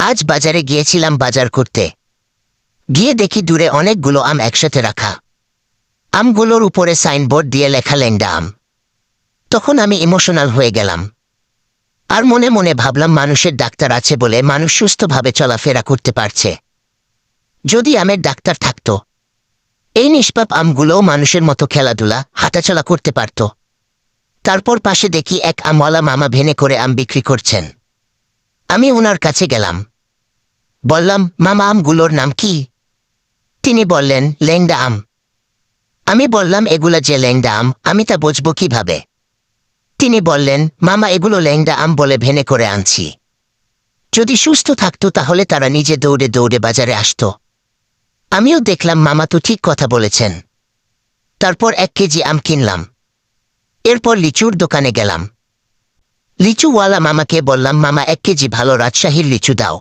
আজ বাজারে গিয়েছিলাম বাজার করতে। গিয়ে দেখি দূরে অনেকগুলো আম একসাথে রাখা। আমগুলোর উপরে সাইনবোর্ড দিয়ে লেখা ল্যাংড়া আম। তখন আমি ইমোশনাল হয়ে গেলাম। আর মনে মনে ভাবলাম, মানুষের ডাক্তার আছে বলে মানুষ সুস্থভাবে চলাফেরা করতে পারছে। যদি আমের ডাক্তার থাকত, এই নিষ্পাপ আমগুলোও মানুষের মতো খেলাধুলা হাঁটাচলা করতে পারত। তারপর পাশে দেখি এক আমওয়ালা মামা ভেনে করে আম বিক্রি করছেন। আমি ওনার কাছে গেলাম, বললাম, মামা আমগুলোর নাম কি? তিনি বললেন, ল্যাংড়া আম। আমি বললাম, এগুলা যে ল্যাংড়া আম আমি তা বুঝব কিভাবে? তিনি বললেন, মামা, এগুলো ল্যাংড়া আম বলে ভেনে করে আনছি। যদি সুস্থ থাকতো তাহলে তারা নিজে দৌড়ে দৌড়ে বাজারে আসতো। আমিও দেখলাম মামা তো ঠিক কথা বলেছেন। তারপর 1 কেজি আম কিনলাম। এরপর লিচুর দোকানে গেলাম। লিচুওয়ালা মামাকে বললাম, মামা 1 কেজি ভালো রাজশাহীর লিচু দাও।